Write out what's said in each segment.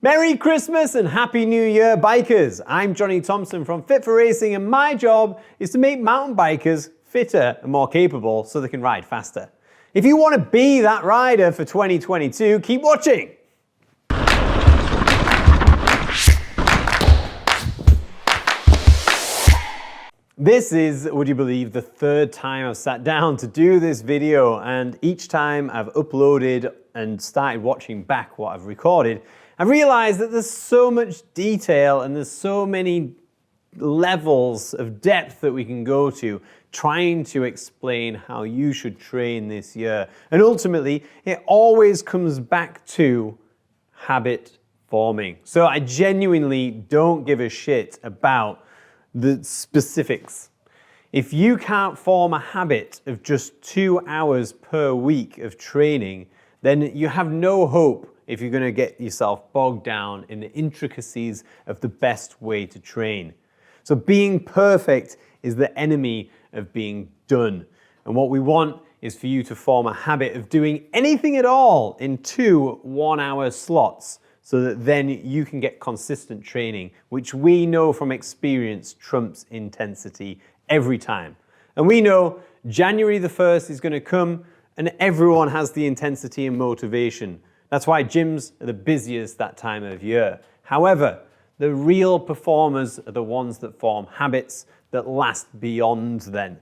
Merry Christmas and Happy New Year, bikers! I'm Johnny Thompson from Fit for Racing, and my job is to make mountain bikers fitter and more capable so they can ride faster. If you want to be that rider for 2022, keep watching! This is, would you believe, the third time I've sat down to do this video, and each time I've uploaded and started watching back what I've recorded, I've realized that there's so much detail and there's so many levels of depth that we can go to trying to explain how you should train this year. And ultimately, it always comes back to habit forming. So I genuinely don't give a shit about the specifics. If you can't form a habit of just 2 hours per week of training, then you have no hope if you're going to get yourself bogged down in the intricacies of the best way to train. So being perfect is the enemy of being done. And what we want is for you to form a habit of doing anything at all in 2 1-hour slots, so that then you can get consistent training, which we know from experience trumps intensity every time. And we know January the 1st is going to come and everyone has the intensity and motivation. That's why gyms are the busiest that time of year. However, the real performers are the ones that form habits that last beyond then.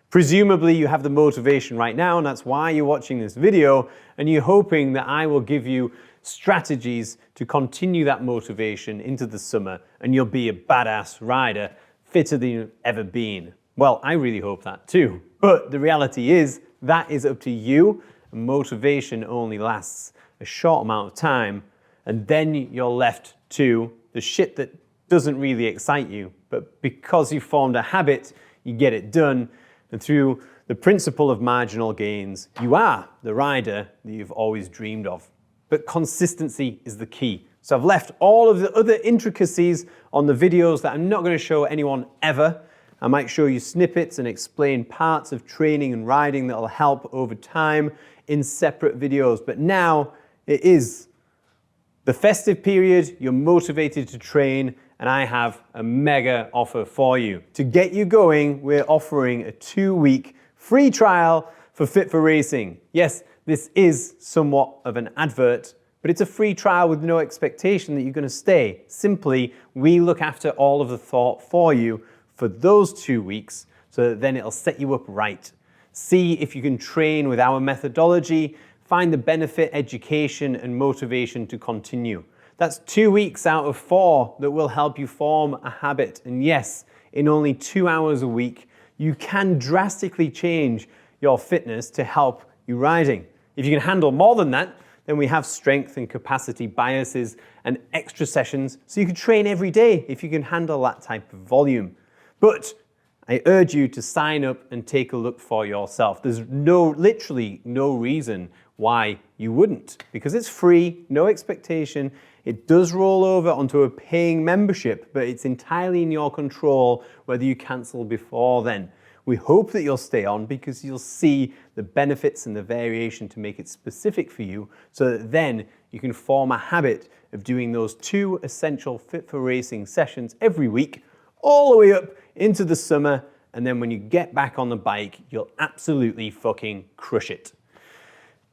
Presumably you have the motivation right now, and that's why you're watching this video, and you're hoping that I will give you strategies to continue that motivation into the summer, and you'll be a badass rider, fitter than you've ever been. Well, I really hope that too. But the reality is, that is up to you, and motivation only lasts a short amount of time, and then you're left to the shit that doesn't really excite you. But because you formed a habit, you get it done, and through the principle of marginal gains, you are the rider that you've always dreamed of. But consistency is the key. So I've left all of the other intricacies on the videos that I'm not going to show anyone ever. I might show you snippets and explain parts of training and riding that will help over time in separate videos. But now it is the festive period, you're motivated to train, and I have a mega offer for you. To get you going, we're offering a 2-week free trial for Fit for Racing. Yes, this is somewhat of an advert, but it's a free trial with no expectation that you're going to stay. Simply, we look after all of the thought for you for those 2 weeks, so that then it'll set you up right. See if you can train with our methodology, find the benefit, education, and motivation to continue. That's 2 weeks out of 4 that will help you form a habit. And yes, in only 2 hours a week, you can drastically change your fitness to help you riding. If you can handle more than that, then we have strength and capacity biases and extra sessions, so you can train every day if you can handle that type of volume. But I urge you to sign up and take a look for yourself. There's literally no reason why you wouldn't, because it's free, no expectation. It does roll over onto a paying membership, but it's entirely in your control whether you cancel before then. We hope that you'll stay on because you'll see the benefits and the variation to make it specific for you, so that then you can form a habit of doing those 2 essential Fit for Racing sessions every week, all the way up into the summer, and then when you get back on the bike, you'll absolutely fucking crush it.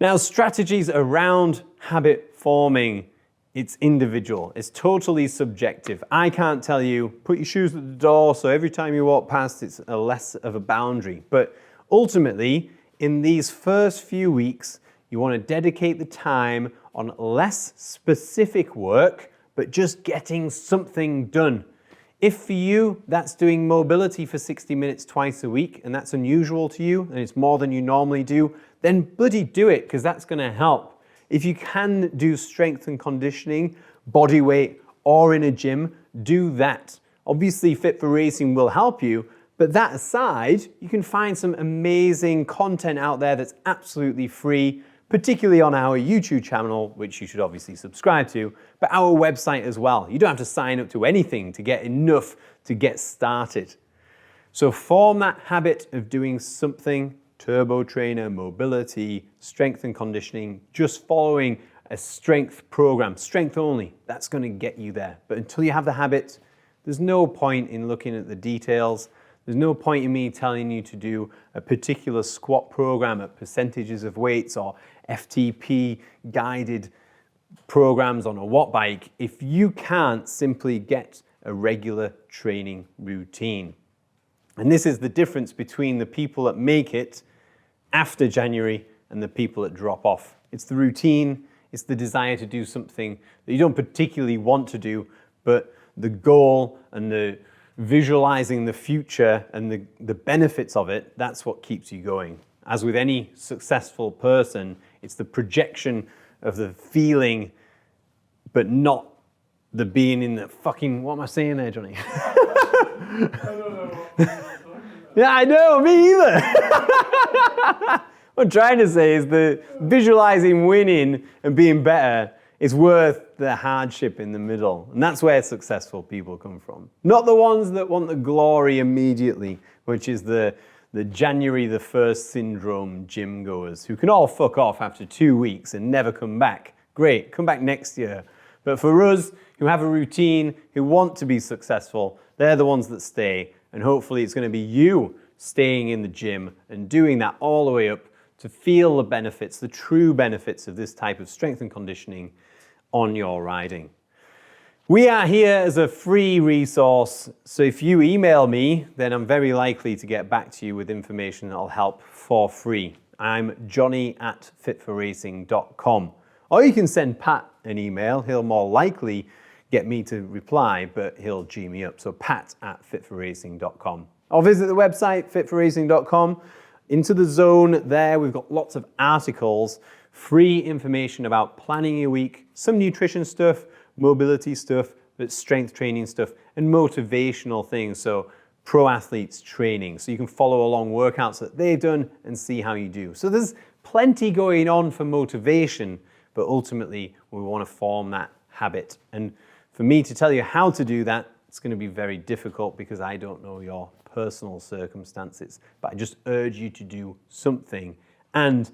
Now, strategies around habit forming, it's individual. It's totally subjective. I can't tell you, put your shoes at the door, so every time you walk past, it's a less of a boundary. But ultimately, in these first few weeks, you want to dedicate the time on less specific work, but just getting something done. If for you, that's doing mobility for 60 minutes twice a week, and that's unusual to you, and it's more than you normally do, then bloody do it, because that's going to help. If you can do strength and conditioning, body weight, or in a gym, do that. Obviously, Fit for Racing will help you, but that aside, you can find some amazing content out there that's absolutely free, particularly on our YouTube channel, which you should obviously subscribe to, but our website as well. You don't have to sign up to anything to get enough to get started. So form that habit of doing something, turbo trainer, mobility, strength and conditioning, just following a strength program, strength only. That's going to get you there. But until you have the habit, there's no point in looking at the details. There's no point in me telling you to do a particular squat program at percentages of weights or FTP guided programs on a watt bike if you can't simply get a regular training routine. And this is the difference between the people that make it after January and the people that drop off. It's the routine, it's the desire to do something that you don't particularly want to do, but the goal and the visualizing the future and the benefits of it, that's what keeps you going. As with any successful person, it's the projection of the feeling, but not the being in the fucking, what am I saying there, Johnny? I don't know what you're talking about. Yeah, I know, me either. What I'm trying to say is the visualizing winning and being better is worth the hardship in the middle. And that's where successful people come from. Not the ones that want the glory immediately, which is the January the 1st syndrome gym goers who can all fuck off after 2 weeks and never come back. Great, come back next year. But for us who have a routine, who want to be successful, they're the ones that stay. And hopefully it's going to be you staying in the gym and doing that all the way up to feel the benefits, the true benefits of this type of strength and conditioning on your riding. We are here as a free resource, so if you email me, then I'm very likely to get back to you with information that'll help for free. I'm johnny@fitforracing.com. Or you can send Pat an email. He'll more likely get me to reply, but he'll G me up. So pat@fitforracing.com. Or visit the website, fitforracing.com. Into the zone there, we've got lots of articles, free information about planning your week, some nutrition stuff, mobility stuff, but strength training stuff, and motivational things. So pro athletes training. So you can follow along workouts that they've done and see how you do. So there's plenty going on for motivation, but ultimately we want to form that habit. And for me to tell you how to do that, it's going to be very difficult because I don't know your personal circumstances. But I just urge you to do something. And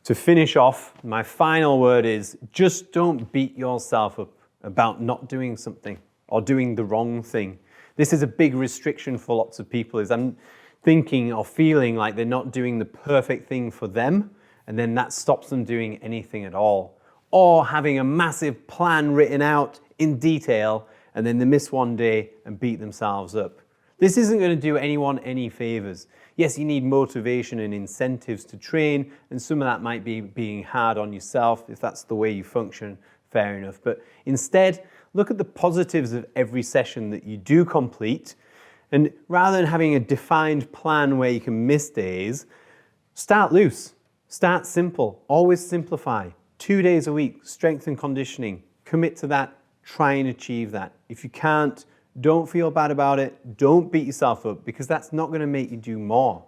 to finish off, my final word is just don't beat yourself up about not doing something or doing the wrong thing. This is a big restriction for lots of people, is I'm thinking or feeling like they're not doing the perfect thing for them, and then that stops them doing anything at all. Or having a massive plan written out in detail, and then they miss one day and beat themselves up. This isn't going to do anyone any favors. Yes, you need motivation and incentives to train, and some of that might be being hard on yourself. If that's the way you function, fair enough. But instead, look at the positives of every session that you do complete, and rather than having a defined plan where you can miss days, start loose, start simple, always simplify. 2 days a week, strength and conditioning, commit to that, try and achieve that. If you can't, don't feel bad about it. Don't beat yourself up, because that's not going to make you do more.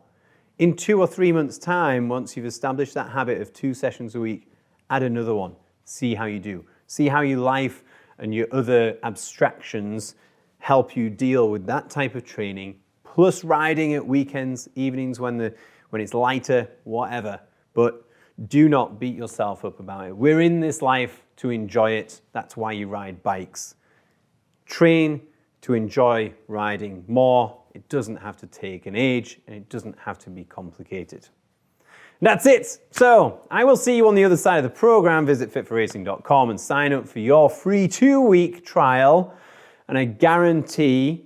In 2 or 3 months' time, once you've established that habit of 2 sessions a week, add another one. See how you do. See how your life and your other abstractions help you deal with that type of training, plus riding at weekends, evenings when it's lighter, whatever. But do not beat yourself up about it. We're in this life to enjoy it. That's why you ride bikes. Train to enjoy riding more. It doesn't have to take an age, and it doesn't have to be complicated. That's it. So I will see you on the other side of the program. Visit fitforracing.com and sign up for your free 2-week trial. And I guarantee,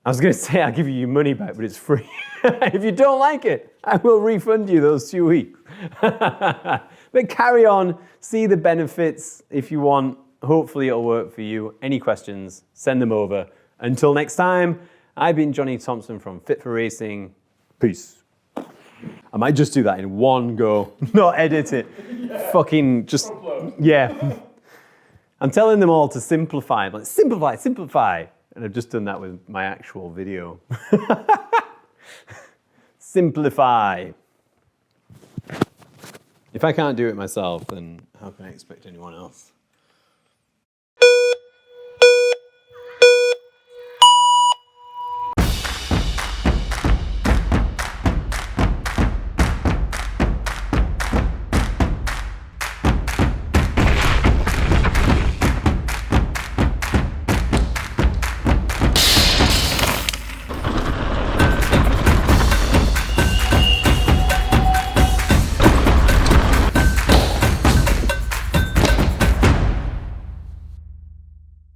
I was going to say I'll give you your money back, but it's free. If you don't like it, I will refund you those 2 weeks. But carry on, see the benefits if you want. Hopefully it'll work for you. Any questions, send them over. Until next time, I've been Johnny Thompson from Fit for Racing. Peace. I might just do that in one go, not edit it. Yeah. Fucking just, yeah. I'm telling them all to simplify. I'm like, simplify, simplify. And I've just done that with my actual video. Simplify. If I can't do it myself, then how can I expect anyone else?